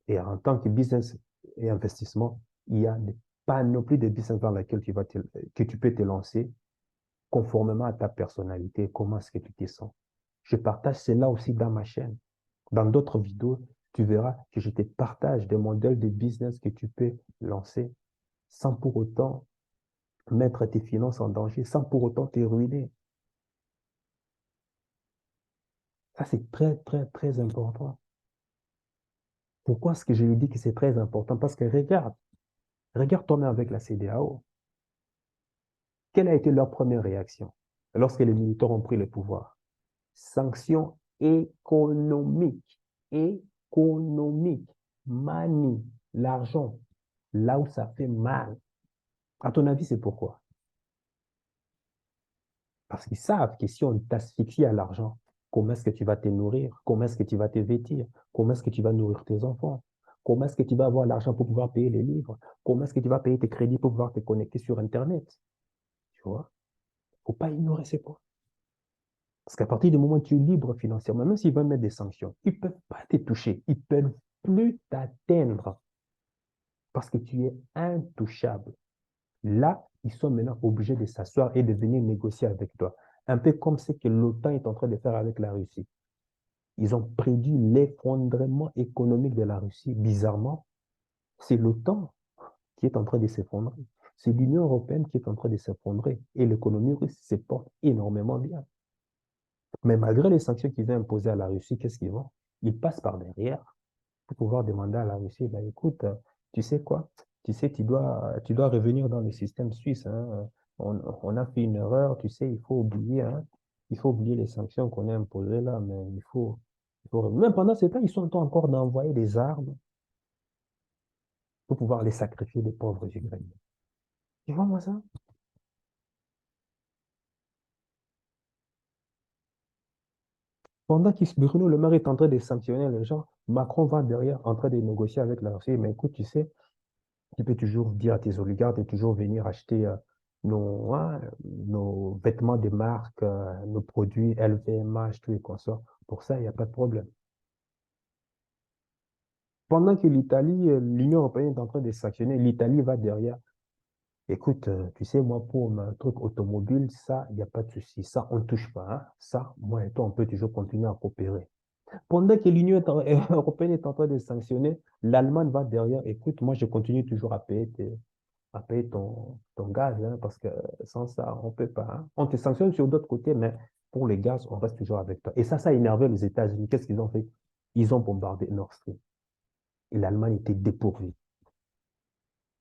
Et en tant que business et investissement, il y a des panoplies de business dans lesquels que tu peux te lancer conformément à ta personnalité, comment est-ce que tu te sens. Je partage cela aussi dans ma chaîne. Dans d'autres vidéos, tu verras que je te partage des modèles de business que tu peux lancer sans pour autant mettre tes finances en danger, sans pour autant te ruiner. Ça, c'est très, très, très important. Pourquoi est-ce que je lui dis que c'est très important? Parce que regarde toi-même avec la CEDEAO. Quelle a été leur première réaction lorsque les militaires ont pris le pouvoir? Sanctions économiques. Économiques. Manie, l'argent, là où ça fait mal. À ton avis, c'est pourquoi? Parce qu'ils savent que si on t'asphyxie à l'argent, comment est-ce que tu vas te nourrir? Comment est-ce que tu vas te vêtir? Comment est-ce que tu vas nourrir tes enfants? Comment est-ce que tu vas avoir l'argent pour pouvoir payer les livres? Comment est-ce que tu vas payer tes crédits pour pouvoir te connecter sur Internet? Tu vois? Il ne faut pas ignorer ces points. Parce qu'à partir du moment où tu es libre financièrement, même s'ils veulent mettre des sanctions, ils ne peuvent pas te toucher. Ils ne peuvent plus t'atteindre parce que tu es intouchable. Là, ils sont maintenant obligés de s'asseoir et de venir négocier avec toi. Un peu comme ce que l'OTAN est en train de faire avec la Russie. Ils ont prédit l'effondrement économique de la Russie. Bizarrement, c'est l'OTAN qui est en train de s'effondrer. C'est l'Union européenne qui est en train de s'effondrer. Et l'économie russe se porte énormément bien. Mais malgré les sanctions qu'ils ont imposées à la Russie, qu'est-ce qu'ils vont? Ils passent par derrière pour pouvoir demander à la Russie, bah, écoute, tu sais quoi? Tu sais, tu dois revenir dans le système suisse, hein. On a fait une erreur, tu sais, il faut oublier, hein. Il faut oublier les sanctions qu'on a imposées là, mais même pendant ce temps, ils sont en train encore d'envoyer des armes pour pouvoir les sacrifier, les pauvres Ukrainiens. Tu vois, moi, ça? Pendant que Bruno Le Maire est en train de sanctionner les gens, Macron va derrière en train de négocier avec la Russie. Mais écoute, tu sais, tu peux toujours dire à tes oligarques de toujours venir acheter hein, nos vêtements de marque, nos produits LVMH, tout et consorts. Pour ça, il n'y a pas de problème. Pendant que l'Union européenne est en train de sanctionner, l'Italie va derrière. Écoute, tu sais, moi, pour un truc automobile, ça, il n'y a pas de souci. Ça, on ne touche pas, hein. Ça, moi et toi, on peut toujours continuer à coopérer. Pendant que européenne est en train de sanctionner, l'Allemagne va derrière. Écoute, moi, je continue toujours à payer ton gaz, hein, parce que sans ça, on ne peut pas, hein. On te sanctionne sur d'autres côtés, mais pour les gaz, on reste toujours avec toi. Et ça a énervé les États-Unis. Qu'est-ce qu'ils ont fait? Ils ont bombardé Nord Stream. Et l'Allemagne était dépourvue.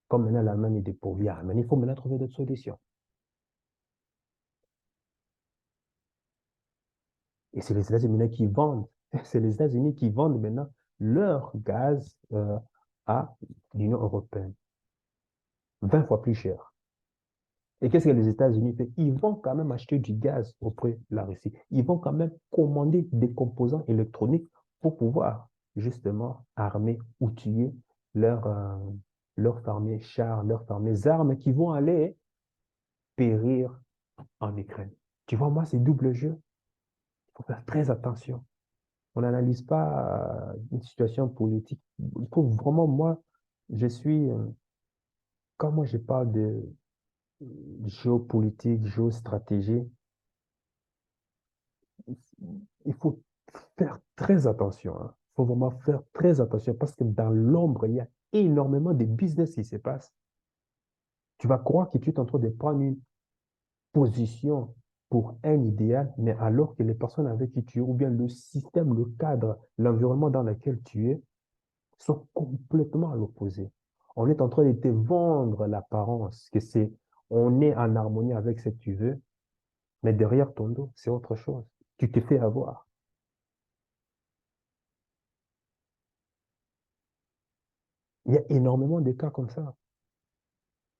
Comme maintenant l'Allemagne est dépourvue, mais il faut maintenant trouver d'autres solutions. Et c'est les États-Unis qui vendent. C'est les États-Unis qui vendent maintenant leur gaz à l'Union européenne. 20 fois plus cher. Et qu'est-ce que les États-Unis font? Ils vont quand même acheter du gaz auprès de la Russie. Ils vont quand même commander des composants électroniques pour pouvoir justement armer ou tuer leurs leurs fameux chars, leurs fameuses armes qui vont aller périr en Ukraine. Tu vois, moi, c'est double jeu. Il faut faire très attention. On n'analyse pas une situation politique. Il faut vraiment, moi, je suis, quand moi je parle de géopolitique, géostratégie, il faut faire très attention, hein. Il faut vraiment faire très attention parce que dans l'ombre, il y a énormément de business qui se passe. Tu vas croire que tu es en train de prendre une position pour un idéal, mais alors que les personnes avec qui tu es, ou bien le système, le cadre, l'environnement dans lequel tu es, sont complètement à l'opposé. On est en train de te vendre l'apparence que c'est, on est en harmonie avec ce que tu veux, mais derrière ton dos, c'est autre chose. Tu te fais avoir. Il y a énormément de cas comme ça,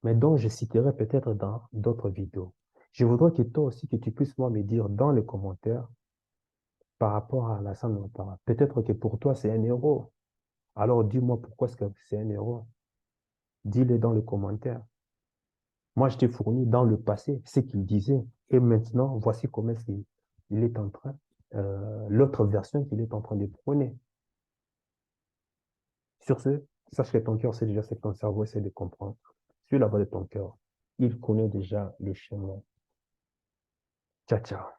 mais dont je citerai peut-être dans d'autres vidéos. Je voudrais que toi aussi, que tu puisses moi me dire dans les commentaires par rapport à la somme de l'opéra. Peut-être que pour toi, c'est un euro. Alors dis-moi pourquoi est-ce que c'est un euro. Dis-le dans les commentaires. Moi, je t'ai fourni dans le passé ce qu'il disait. Et maintenant, voici comment est-ce qu'il il est en train, l'autre version qu'il est en train de prôner. Sur ce, sache que ton cœur sait déjà ce que ton cerveau essaie de comprendre. Suis la voix de ton cœur. Il connaît déjà le chemin. Ciao, ciao.